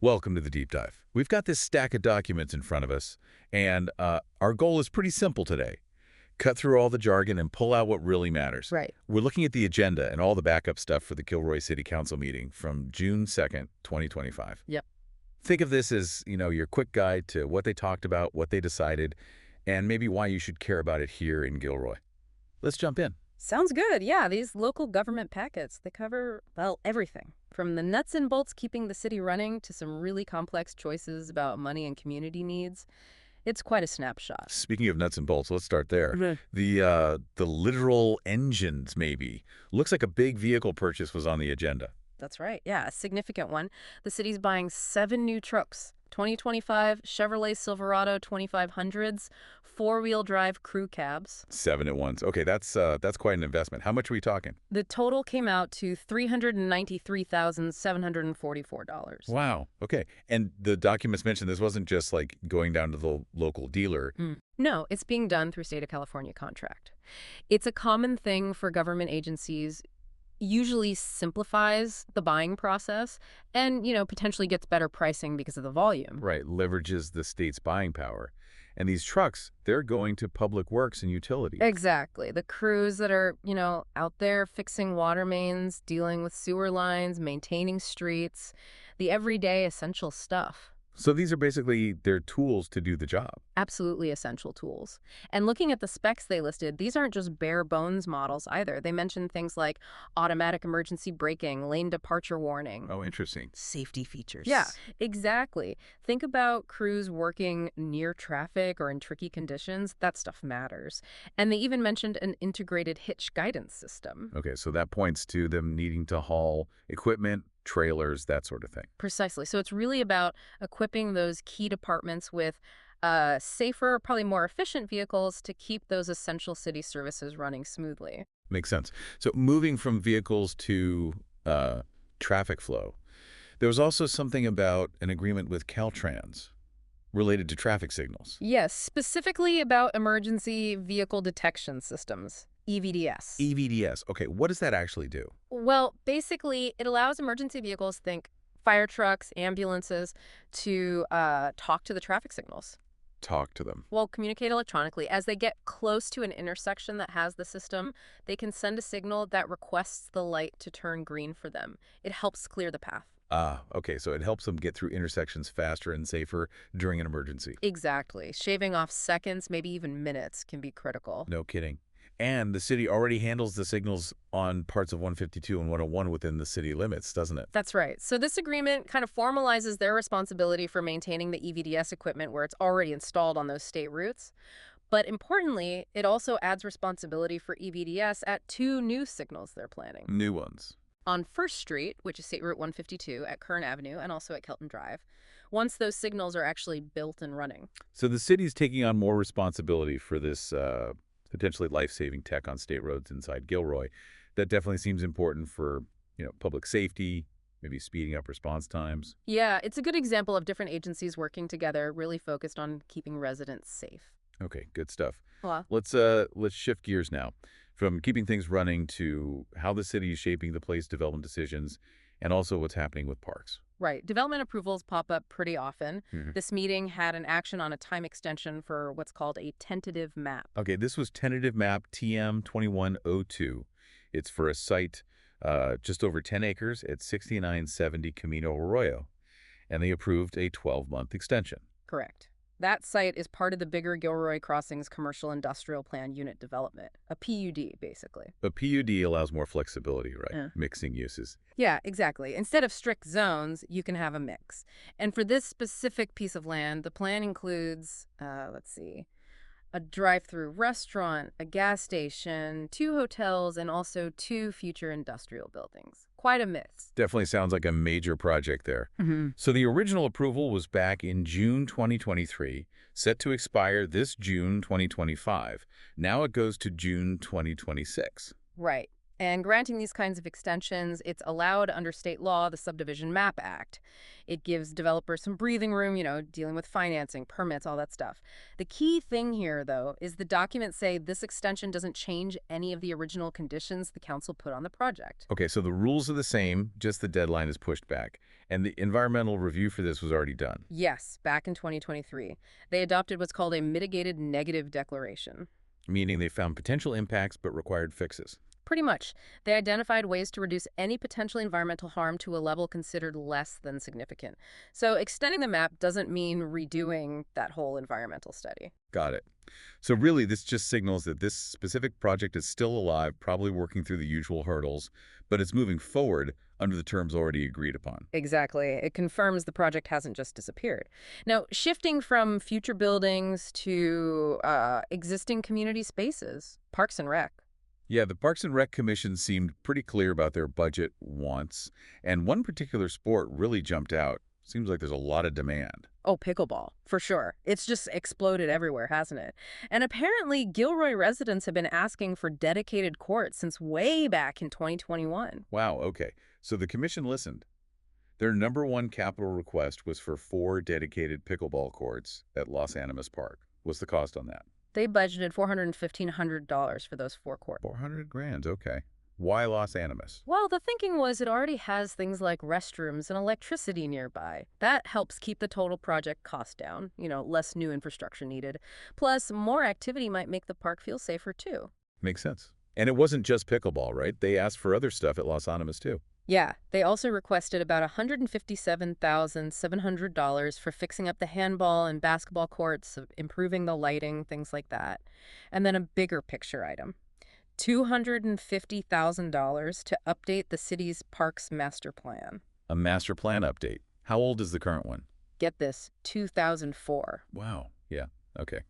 Welcome to the deep dive. We've got this stack of documents in front of us, and our goal is pretty simple today. Cut through all the jargon and pull out what really matters. Right. We're looking at the agenda and all the backup stuff for the Gilroy City Council meeting from June 2nd, 2025. Yep. Think of this as, your quick guide to what they talked about, what they decided, and maybe why you should care about it here in Gilroy. Let's jump in. Sounds good. Yeah, these local government packets, they cover, well, everything. From the nuts and bolts keeping the city running to some really complex choices about money and community needs. It's quite a snapshot. Speaking of nuts and bolts, let's start there. Mhm. The literal engines, maybe. Looks like a big vehicle purchase was on the agenda. That's right. Yeah, a significant one. The city's buying 7 new trucks. 2025 Chevrolet Silverado 2500s, four-wheel drive crew cabs. 7 at once. Okay, that's quite an investment. How much are we talking? The total came out to $393,744. Wow. Okay. And the documents mentioned this wasn't just like going down to the local dealer. No, it's being done through State of California contract. It's a common thing for government agencies, usually simplifies the buying process and, potentially gets better pricing because of the volume. Right. Leverages the state's buying power. And these trucks, they're going to public works and utilities. Exactly. The crews that are, out there fixing water mains, dealing with sewer lines, maintaining streets, the everyday essential stuff. So these are basically their tools to do the job. Absolutely essential tools. And looking at the specs they listed, these aren't just bare bones models either. They mentioned things like automatic emergency braking, lane departure warning. Oh, interesting. Safety features. Yeah, exactly. Think about crews working near traffic or in tricky conditions. That stuff matters. And they even mentioned an integrated hitch guidance system. Okay, so that points to them needing to haul equipment, trailers, that sort of thing. Precisely. So it's really about equipping those key departments with safer, probably more efficient vehicles to keep those essential city services running smoothly. Makes sense. So moving from vehicles to traffic flow, there was also something about an agreement with Caltrans related to traffic signals. Yes, specifically about emergency vehicle detection systems. EVDS. EVDS. Okay, what does that actually do? Well, basically, it allows emergency vehicles, think fire trucks, ambulances, to talk to the traffic signals. Talk to them. Well, communicate electronically. As they get close to an intersection that has the system, they can send a signal that requests the light to turn green for them. It helps clear the path. Okay, so it helps them get through intersections faster and safer during an emergency. Exactly. Shaving off seconds, maybe even minutes, can be critical. No kidding. And the city already handles the signals on parts of 152 and 101 within the city limits, doesn't it? That's right. So this agreement kind of formalizes their responsibility for maintaining the EVDS equipment where it's already installed on those state routes. But importantly, it also adds responsibility for EVDS at 2 new signals they're planning. New ones. On First Street, which is State Route 152 at Kern Avenue and also at Hilton Drive, once those signals are actually built and running. So the city's taking on more responsibility for this potentially life-saving tech on state roads inside Gilroy. That definitely seems important for, public safety, maybe speeding up response times. Yeah, it's a good example of different agencies working together, really focused on keeping residents safe. Okay, good stuff. Well, Let's shift gears now from keeping things running to how the city is shaping the place development decisions and also what's happening with parks. right. Development approvals pop up pretty often. Mhm. This meeting had an action on a time extension for what's called a tentative map. Okay, this was tentative map TM 2102. It's for a site just over 10 acres at 6970 Camino Arroyo, and they approved a 12-month extension. Correct. That site is part of the bigger Gilroy Crossings Commercial Industrial Plan unit development, a PUD, basically. A PUD allows more flexibility, right? Yeah. Mixing uses. Yeah, exactly. Instead of strict zones, you can have a mix. And for this specific piece of land, the plan includes, a drive-through restaurant, a gas station, 2 hotels, and also 2 future industrial buildings. Quite a mix. Definitely sounds like a major project there. Mm-hmm. So the original approval was back in June 2023, set to expire this June 2025. Now it goes to June 2026. Right. And granting these kinds of extensions, it's allowed under state law, the Subdivision Map Act. It gives developers some breathing room, dealing with financing, permits, all that stuff. The key thing here, though, is the documents say this extension doesn't change any of the original conditions the council put on the project. Okay, so the rules are the same, just the deadline is pushed back. And the environmental review for this was already done. Yes, back in 2023, they adopted what's called a mitigated negative declaration. Meaning they found potential impacts but required fixes. Pretty much. They identified ways to reduce any potential environmental harm to a level considered less than significant. So extending the map doesn't mean redoing that whole environmental study. Got it. So really, this just signals that this specific project is still alive, probably working through the usual hurdles, but it's moving forward under the terms already agreed upon. Exactly. It confirms the project hasn't just disappeared. Now, shifting from future buildings to existing community spaces, Parks and Rec. Yeah, the Parks and Rec Commission seemed pretty clear about their budget wants, and one particular sport really jumped out. Seems like there's a lot of demand. Oh, pickleball, for sure. It's just exploded everywhere, hasn't it? And apparently, Gilroy residents have been asking for dedicated courts since way back in 2021. Wow, okay. So the commission listened. Their number one capital request was for 4 dedicated pickleball courts at Los Animas Park. What's the cost on that? They budgeted $1,500 for those 4 courts. 400 grand, okay. Why Los Animas? Well, the thinking was it already has things like restrooms and electricity nearby. That helps keep the total project cost down, less new infrastructure needed. Plus, more activity might make the park feel safer, too. Makes sense. And it wasn't just pickleball, right? They asked for other stuff at Los Animas, too. Yeah, they also requested about $157,700 for fixing up the handball and basketball courts, improving the lighting, things like that. And then a bigger picture item. $250,000 to update the city's parks master plan. A master plan update. How old is the current one? Get this, 2004. Wow. Yeah. Okay.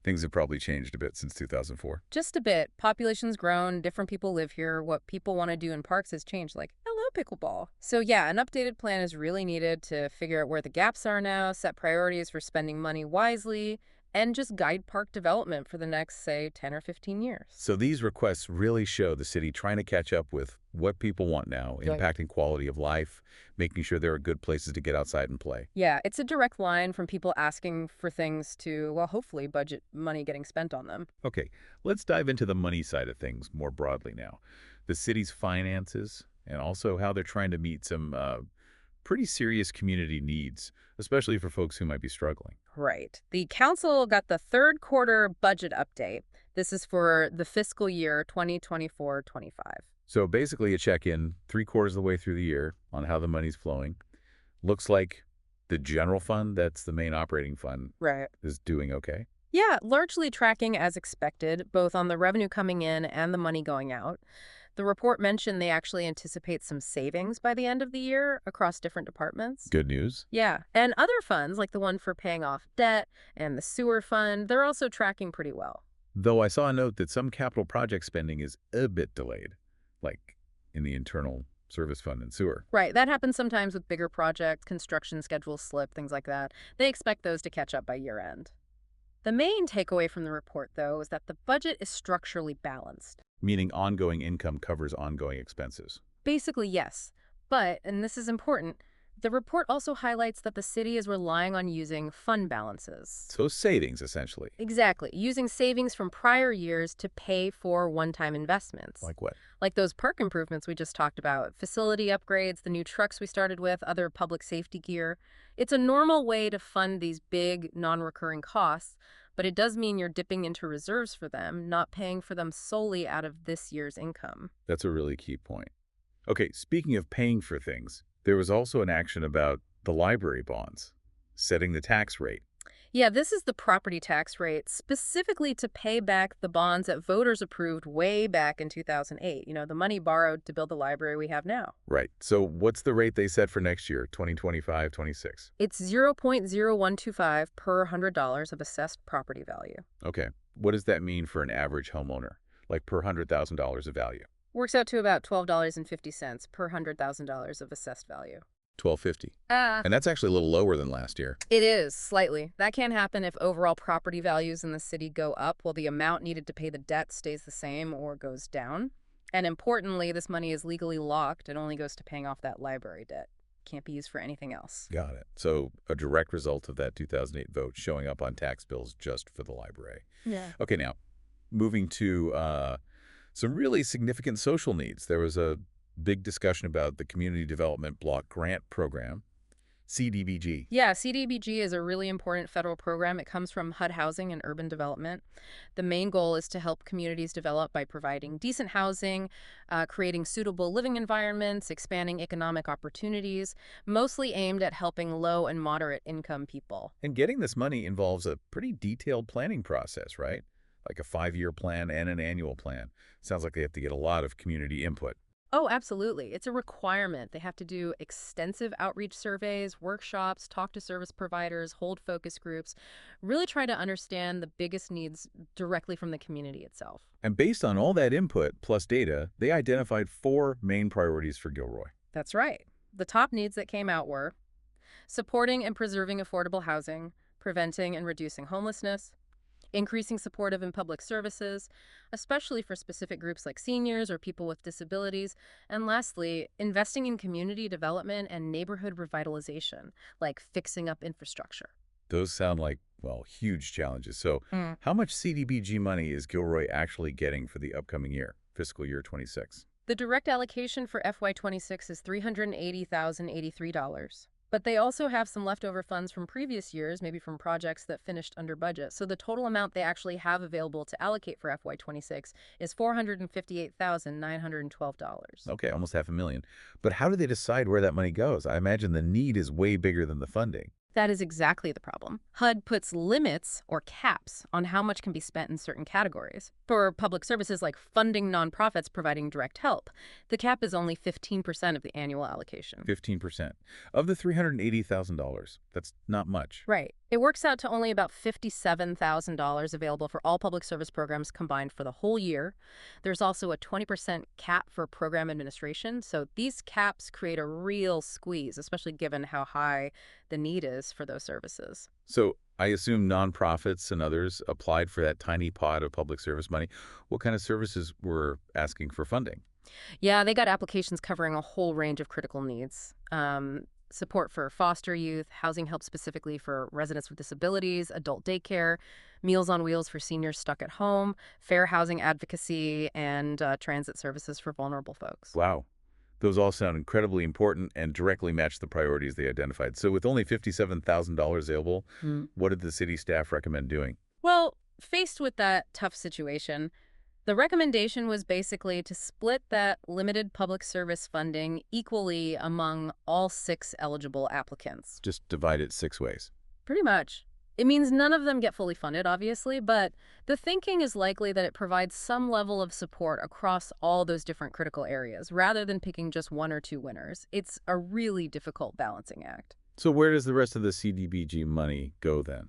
Things have probably changed a bit since 2004. Just a bit. Population's grown, different people live here, what people want to do in parks has changed, like, hello, pickleball. So yeah, an updated plan is really needed to figure out where the gaps are now, set priorities for spending money wisely, and just guide park development for the next, say, 10 or 15 years. So these requests really show the city trying to catch up with what people want now, impacting quality of life, making sure there are good places to get outside and play. Yeah, it's a direct line from people asking for things to, well, hopefully budget money getting spent on them. Okay, let's dive into the money side of things more broadly now. The city's finances and also how they're trying to meet some pretty serious community needs, especially for folks who might be struggling. Right. The council got the third quarter budget update. This is for the fiscal year 2024-25. So basically a check-in 3/4 of the way through the year on how the money's flowing. Looks like the general fund, that's the main operating fund, Right. is doing okay. Yeah, largely tracking as expected, both on the revenue coming in and the money going out. The report mentioned they actually anticipate some savings by the end of the year across different departments. Good news. Yeah, and other funds, like the one for paying off debt and the sewer fund, they're also tracking pretty well. Though I saw a note that some capital project spending is a bit delayed, like in the internal service fund and sewer. Right, that happens sometimes with bigger projects, construction schedules slip, things like that. They expect those to catch up by year end. The main takeaway from the report, though, is that the budget is structurally balanced. Meaning ongoing income covers ongoing expenses. Basically, yes. But, and this is important, the report also highlights that the city is relying on using fund balances. So savings, essentially. Exactly, using savings from prior years to pay for one-time investments. Like what? Like those park improvements we just talked about, facility upgrades, the new trucks we started with, other public safety gear. It's a normal way to fund these big, non-recurring costs, but it does mean you're dipping into reserves for them, not paying for them solely out of this year's income. That's a really key point. Okay, speaking of paying for things, there was also an action about the library bonds, setting the tax rate. Yeah, this is the property tax rate, specifically to pay back the bonds that voters approved way back in 2008. The money borrowed to build the library we have now. Right. So what's the rate they set for next year, 2025, 26? It's 0.0125 per $100 of assessed property value. Okay. What does that mean for an average homeowner, like per $100,000 of value? Works out to about $12.50 per $100,000 of assessed value. $12.50. And that's actually a little lower than last year. It is, slightly. That can happen if overall property values in the city go up while the amount needed to pay the debt stays the same or goes down. And importantly, this money is legally locked. It only goes to paying off that library debt. Can't be used for anything else. Got it. So a direct result of that 2008 vote showing up on tax bills just for the library. Yeah. Okay, now, moving to some really significant social needs. There was a big discussion about the Community Development Block Grant Program, CDBG. Yeah, CDBG is a really important federal program. It comes from HUD Housing and Urban Development. The main goal is to help communities develop by providing decent housing, creating suitable living environments, expanding economic opportunities, mostly aimed at helping low and moderate income people. And getting this money involves a pretty detailed planning process, right? Like a 5-year plan and an annual plan. Sounds like they have to get a lot of community input. Oh, absolutely. It's a requirement. They have to do extensive outreach surveys, workshops, talk to service providers, hold focus groups, really try to understand the biggest needs directly from the community itself. And based on all that input plus data, they identified 4 main priorities for Gilroy. That's right. The top needs that came out were supporting and preserving affordable housing, preventing and reducing homelessness, increasing supportive and public services, especially for specific groups like seniors or people with disabilities, and lastly, investing in community development and neighborhood revitalization, like fixing up infrastructure. Those sound like, well, huge challenges. So how much CDBG money is Gilroy actually getting for the upcoming year, fiscal year 26? The direct allocation for FY26 is $380,083. But they also have some leftover funds from previous years, maybe from projects that finished under budget. So the total amount they actually have available to allocate for FY26 is $458,912. Okay, almost $500,000. But how do they decide where that money goes? I imagine the need is way bigger than the funding. That is exactly the problem. HUD puts limits or caps on how much can be spent in certain categories. For public services like funding nonprofits providing direct help, the cap is only 15% of the annual allocation. 15%. Of the $380,000, that's not much. Right. It works out to only about $57,000 available for all public service programs combined for the whole year. There's also a 20% cap for program administration, so these caps create a real squeeze, especially given how high the need is for those services. So I assume nonprofits and others applied for that tiny pot of public service money. What kind of services were asking for funding? Yeah, they got applications covering a whole range of critical needs. Support for foster youth, housing help specifically for residents with disabilities, adult daycare, Meals on Wheels for seniors stuck at home, fair housing advocacy, and transit services for vulnerable folks. Wow. Those all sound incredibly important and directly match the priorities they identified. So with only $57,000 available, what did the city staff recommend doing? Well, faced with that tough situation, the recommendation was basically to split that limited public service funding equally among all 6 eligible applicants. Just divide it 6 ways. Pretty much. It means none of them get fully funded, obviously, but the thinking is likely that it provides some level of support across all those different critical areas, rather than picking just 1 or 2 winners. It's a really difficult balancing act. So where does the rest of the CDBG money go then?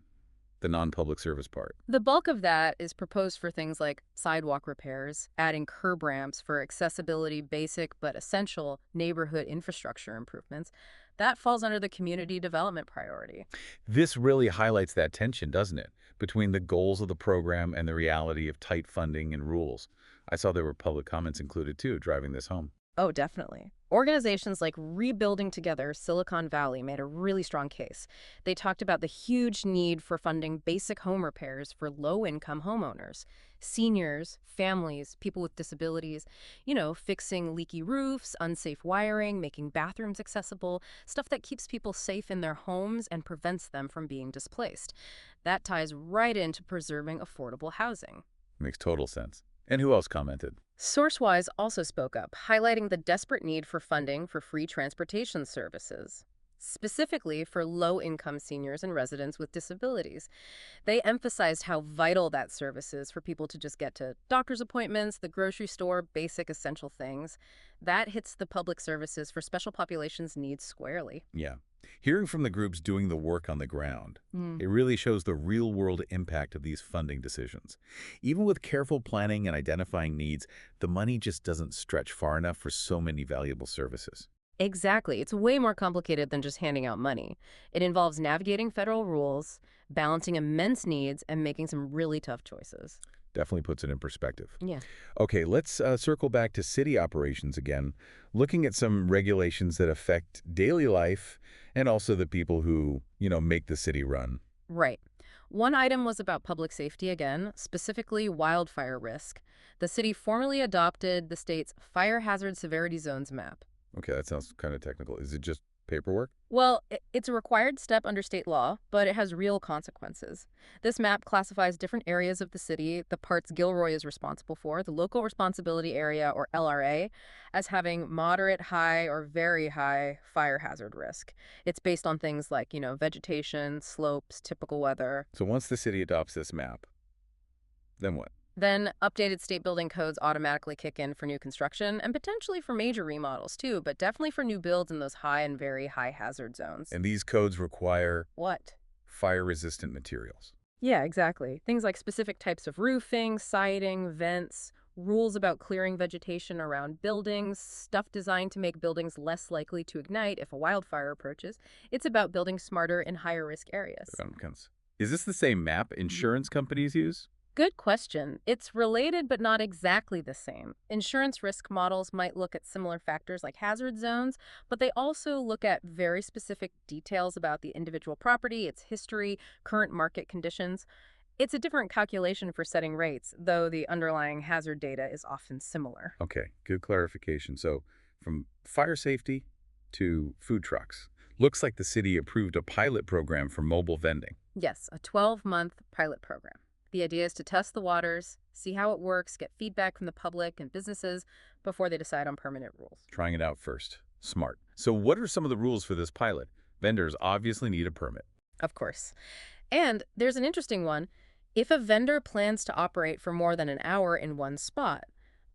The non-public service part. The bulk of that is proposed for things like sidewalk repairs, adding curb ramps for accessibility, basic but essential neighborhood infrastructure improvements. That falls under the community development priority. This really highlights that tension, doesn't it, between the goals of the program and the reality of tight funding and rules. I saw there were public comments included, too, driving this home. Oh, definitely. Organizations like Rebuilding Together Silicon Valley made a really strong case. They talked about the huge need for funding basic home repairs for low-income homeowners, seniors, families, people with disabilities, fixing leaky roofs, unsafe wiring, making bathrooms accessible, stuff that keeps people safe in their homes and prevents them from being displaced. That ties right into preserving affordable housing. Makes total sense. And who else commented? SourceWise also spoke up, highlighting the desperate need for funding for free transportation services, specifically for low-income seniors and residents with disabilities. They emphasized how vital that service is for people to just get to doctor's appointments, the grocery store, basic essential things. That hits the public services for special populations' needs squarely. Yeah. Hearing from the groups doing the work on the ground, it really shows the real-world impact of these funding decisions. Even with careful planning and identifying needs, the money just doesn't stretch far enough for so many valuable services. Exactly. It's way more complicated than just handing out money. It involves navigating federal rules, balancing immense needs, and making some really tough choices. Definitely puts it in perspective. Yeah. Okay, let's circle back to city operations again, looking at some regulations that affect daily life and also the people who, make the city run. Right. One item was about public safety again, specifically wildfire risk. The city formally adopted the state's fire hazard severity zones map. Okay, that sounds kind of technical. Is it just paperwork? Well, it's a required step under state law, but it has real consequences. This map classifies different areas of the city, the parts Gilroy is responsible for, the local responsibility area, or LRA, as having moderate, high, or very high fire hazard risk. It's based on things like, vegetation, slopes, typical weather. So once the city adopts this map, then what? Then updated state building codes automatically kick in for new construction and potentially for major remodels too, but definitely for new builds in those high and very high hazard zones. And these codes require What? fire-resistant materials. Yeah, exactly. Things like specific types of roofing, siding, vents, rules about clearing vegetation around buildings, stuff designed to make buildings less likely to ignite if a wildfire approaches. It's about building smarter in higher risk areas. Is this the same map insurance companies use? Good question. It's related but not exactly the same. Insurance risk models might look at similar factors like hazard zones, but they also look at very specific details about the individual property, its history, current market conditions. It's a different calculation for setting rates, though the underlying hazard data is often similar. Okay, good clarification. So from fire safety to food trucks, looks like the city approved a pilot program for mobile vending. Yes, a 12-month pilot program. The idea is to test the waters, see how it works, get feedback from the public and businesses before they decide on permanent rules. Trying it out first. Smart. So what are some of the rules for this pilot? Vendors obviously need a permit. Of course. And there's an interesting one. If a vendor plans to operate for more than an hour in one spot,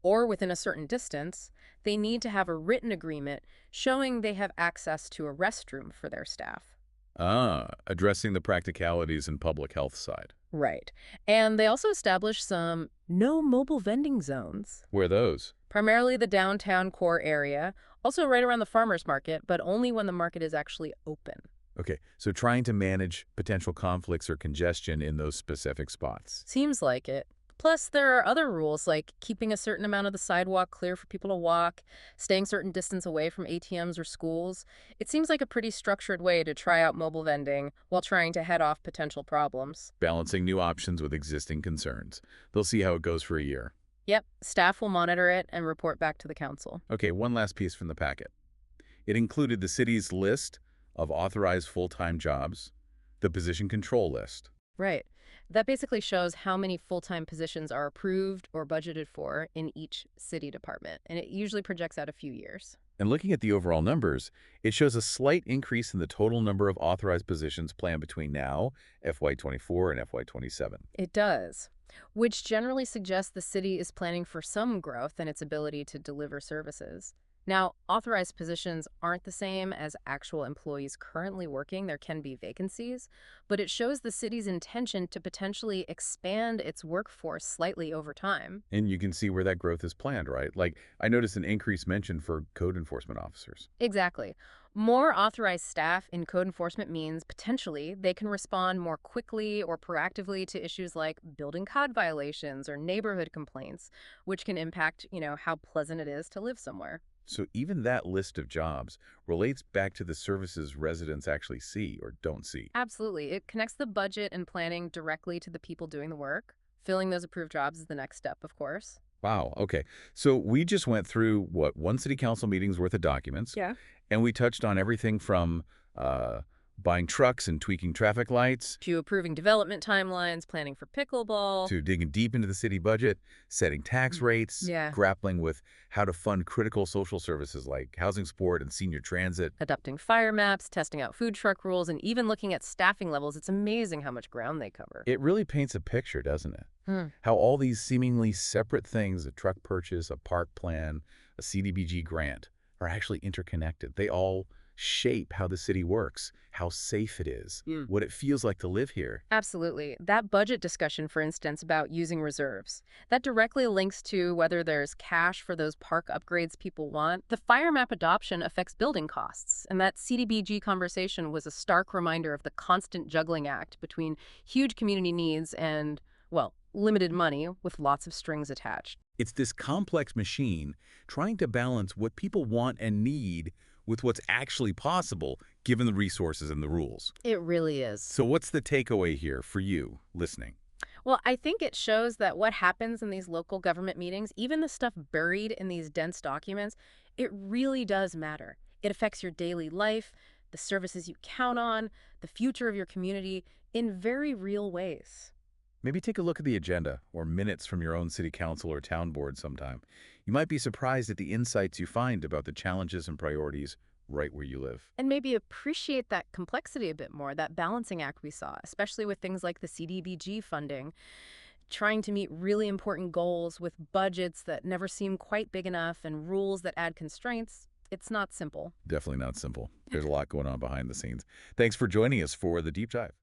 or within a certain distance, they need to have a written agreement showing they have access to a restroom for their staff. Addressing the practicalities and public health side. Right. And they also establish some no mobile vending zones, Where are those? primarily the downtown core area, also right around the farmers market, but only when the market is actually open. Okay, so trying to manage potential conflicts or congestion in those specific spots. Seems like it. Plus, there are other rules like keeping a certain amount of the sidewalk clear for people to walk, staying certain distance away from ATMs or schools. It seems like a pretty structured way to try out mobile vending while trying to head off potential problems. Balancing new options with existing concerns. They'll see how it goes for a year. Yep, staff will monitor it and report back to the council. Okay, one last piece from the packet. It included the city's list of authorized full-time jobs, the position control list. Right. That basically shows how many full-time positions are approved or budgeted for in each city department, and it usually projects out a few years. And looking at the overall numbers, it shows a slight increase in the total number of authorized positions planned between now, FY24 and FY27. It does, which generally suggests the city is planning for some growth in its ability to deliver services. Now, authorized positions aren't the same as actual employees currently working. There can be vacancies, but it shows the city's intention to potentially expand its workforce slightly over time. And you can see where that growth is planned, right? Like, I noticed an increase mentioned for code enforcement officers. Exactly. More authorized staff in code enforcement means potentially they can respond more quickly or proactively to issues like building code violations or neighborhood complaints, which can impact, how pleasant it is to live somewhere. So even that list of jobs relates back to the services residents actually see or don't see. Absolutely. It connects the budget and planning directly to the people doing the work. Filling those approved jobs is the next step, of course. Wow, okay. So we just went through, one city council meeting's worth of documents. Yeah. And we touched on everything from buying trucks and tweaking traffic lights, To approving development timelines, planning for pickleball. to digging deep into the city budget, setting tax rates, Yeah. grappling with how to fund critical social services like housing support and senior transit. Adopting fire maps, testing out food truck rules, and even looking at staffing levels. It's amazing how much ground they cover. It really paints a picture, doesn't it? Hmm. How all these seemingly separate things, a truck purchase, a park plan, a CDBG grant, are actually interconnected. They all shape how the city works, how safe it is, what it feels like to live here. Absolutely. That budget discussion, for instance, about using reserves, that directly links to whether there's cash for those park upgrades people want. The fire map adoption affects building costs, and that CDBG conversation was a stark reminder of the constant juggling act between huge community needs and, well, limited money with lots of strings attached. It's this complex machine trying to balance what people want and need with what's actually possible given the resources and the rules. It really is. So what's the takeaway here for you listening? Well, I think it shows that what happens in these local government meetings, even the stuff buried in these dense documents, it really does matter. It affects your daily life, the services you count on, the future of your community in very real ways. Maybe take a look at the agenda or minutes from your own city council or town board sometime. You might be surprised at the insights you find about the challenges and priorities right where you live. And maybe appreciate that complexity a bit more, that balancing act we saw, especially with things like the CDBG funding, trying to meet really important goals with budgets that never seem quite big enough and rules that add constraints. It's not simple. Definitely not simple. There's a lot going on behind the scenes. Thanks for joining us for the deep dive.